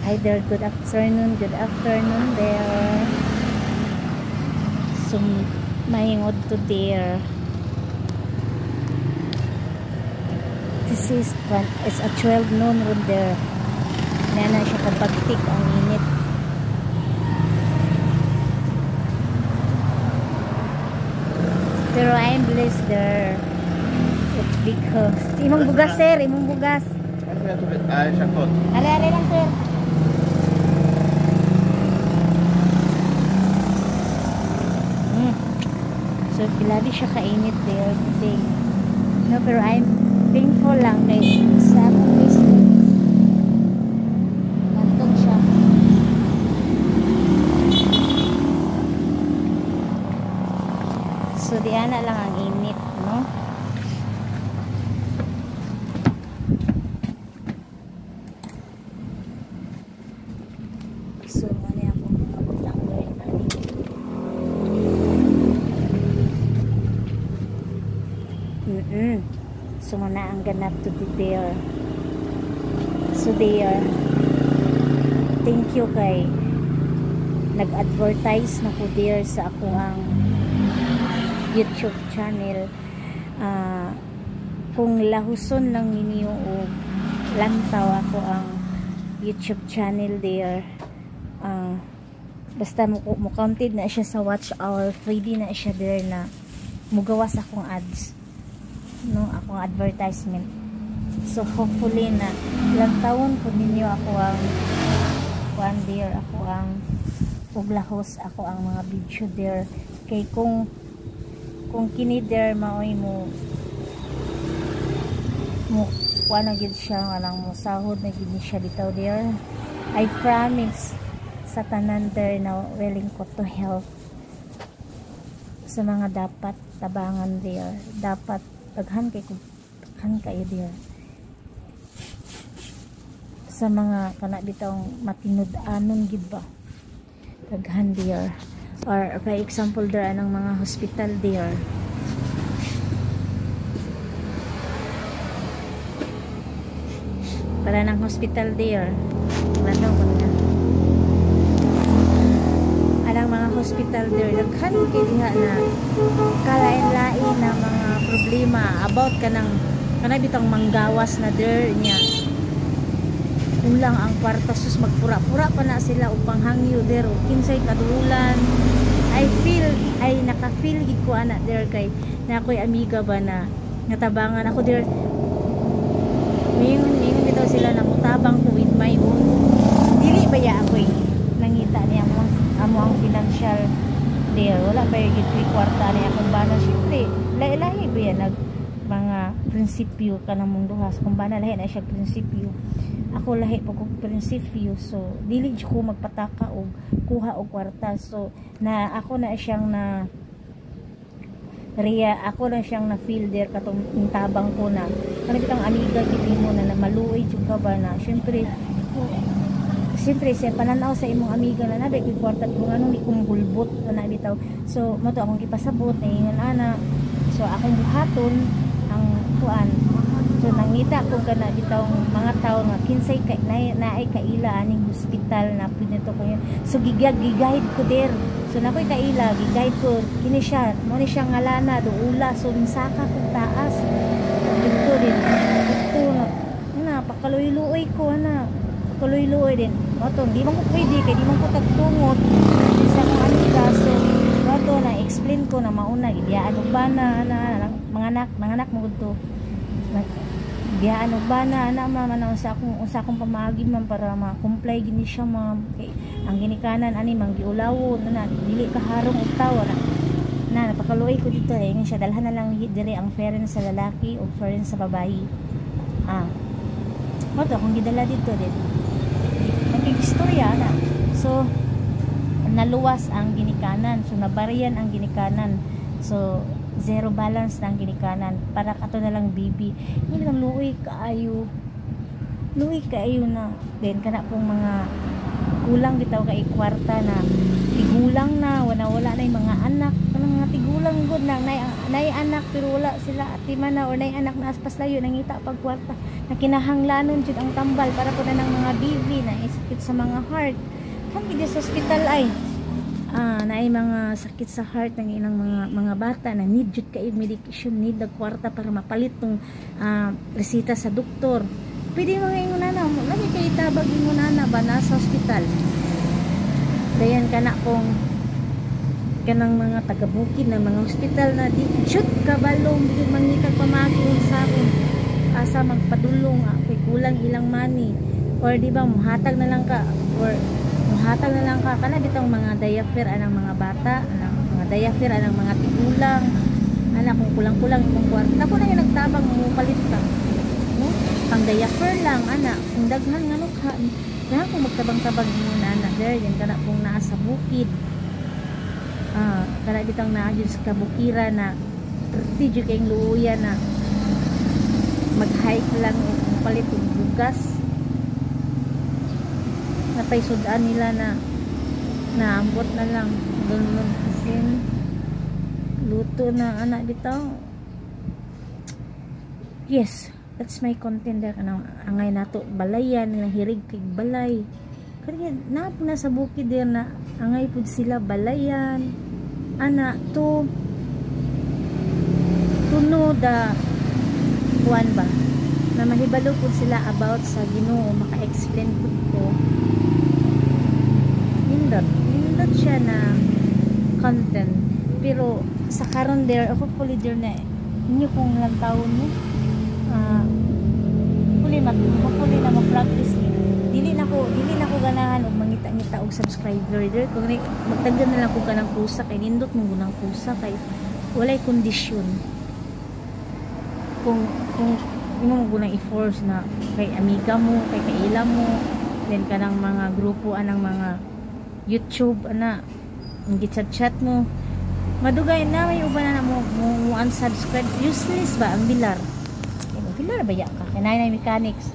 Hi there, good afternoon there. So, mayingod to there. This is it's a 12 noon road there. Nana siya kapagtik ang init. Pero I'm blessed there. It's because imong bugas sir, imong bugas. Syakot. Are lang sir. So kilala siya kainit there today. No, pero I'm thankful lang kay sa akong business. Nantog siya. So diana lang ang init, no? So mali ako lang rin ani. So muna ang ganap to be there. So there, thank you kay nag-advertise na ko there sa ako ang YouTube channel. Kung lahuson lang ninyo o lantaw ako ang YouTube channel there, basta mo counted na siya sa watch hour, ready na siya there na mugawas akong ads, no, akong advertisement. So hopefully na ilang taon po ninyo ako ang one there, ako ang uglahos, ako ang mga video there. Kay kung kini there maoy mo kuha na gid siya nga lang mo sahod na gid siya bitaw there, I promise sa tanan there na willing ko to help sa mga dapat tabangan there, dapat daghan kayo there sa mga kana bitong matinud-anon gid ba, daghan there. Or for example there anang mga hospital there, para ng hospital there ano ko na anang mga hospital there daghan kay diha na kalain-lain na mga problema about kanang bitong manggawas na there niya, kulang ang kwarta, sus magpura-pura pa na sila upang hangyo there o kinsay kadulan. I feel ay naka-feel gid ko ana there kay na ako'y amiga ba na natabangan ako there, mingon bitaw sila na mutabang ko with my own dili ba ya ako'y nangita niya amo ang financial there, wala ba yung kwarta niya kung bana syempre lahi ba yan mga prinsipyo ka na mong duhas, kung bana lahi na siya prinsipyo, ako lahi po kong prinsipyo. So dili ko magpataka og kuha og kwarta. So na ako na siyang na ako na siyang na feel there katong tabang ko na kanang amiga gid mo na maluoy jud ka ba na syempre sa pananaw sa imong amiga na naday kay kwarta kung anong di kong bulbot na bitaw. So mo to akong gipasabot na ingon ana, so akong buhaton ang kuan. So nangita ko kana bitaw mga tawo nga kinsay kay naay kaila aning hospital na pinito ko yun. So gigayad ko der. So nakoy kaila gigayad ko kini siya mo ni siya ngalana duula, so minsaka kog taas dito din dito na pakaluy-luoy ko ana, pakaluy-luoy din mo to di man ko pwede kay di man ko tagtungot sa akong amiga. So wato na explain ko na mauna gibiyaan og bana na mga anak mo gud biyaan og bana ana man sa akong pamagi man para ma-comply gini siya ang ginikanan ani manggiulawon na dili kaharong og tawo na napakaluoy ko dito nga siya dalhan na lang dire ang fairness sa lalaki o fairness sa babayi. Mo to kung gidala dito din nagkikistorya na. So naluwas ang ginikanan, so nabarian ang ginikanan, so zero balance na ang ginikanan para kato na lang baby hindi lang luoy kaayo na then kana pong mga kulang bitaw kay kwarta na tigulang na wala na yung mga anak kanang mga tigulang pod na nay anak pero wala sila atiman na or nay anak na aspas layo nangita pag kwarta na kinahanglanon jud ang tambal para po na ng mga BV na sakit sa mga heart kan gid sa hospital ay naay mga sakit sa heart ng ilang mga bata na need jud kay medication, need ang kwarta para mapalit tong resita sa doktor. Pwede mga ingon na lagi kay tabag ingon na ba na sa hospital. Dayan kana kung kanang mga taga-bukid ng mga hospital na di jud kabalong di mangitag pamagi sa akon asa magpadulong kay kulang ilang money or di ba muhatag na lang ka or hatag na lang ka kana bitong mga diaper anang mga bata anang mga diaper anang mga tigulang anak kung kulang-kulang imong kwarta ako na yung nagtabang mo palit ka no pang diaper lang anak kung daghan ngano ka kana kung magtabang-tabang mo na anak there yan kana kung naa sa bukid kana bitang naa jud sa kabukira na pretty jud kayong luuya na mag-hike lang o palit og bugas napay sudan nila na naambot na lang doon asin luto na anak bitaw. Yes, that's my content there kanang angay nato balayan na hirig kay balay kaya na sa bukid there na angay pud sila balayan ana to tuno da kuan ba na mahibalo pud sila about sa Ginoo maka-explain pud ko nindot siya na content pero sa karon there hopefully there na inyo kung lang taon mo hopefully na ma-practice dili na ko ganahan og mangita-ngita og subscriber there kung magtagdan na lang ko kanang pusa kay nindot mo gunang pusa kay walay kondisyon kung imo mo gunang i-force na kay amiga mo kay kaila mo then kanang mga grupo anang mga YouTube ana ang gichat-chat mo madugay na may uban na mo unsubscribe useless ba ang bilar ba ya ka kanay na mechanics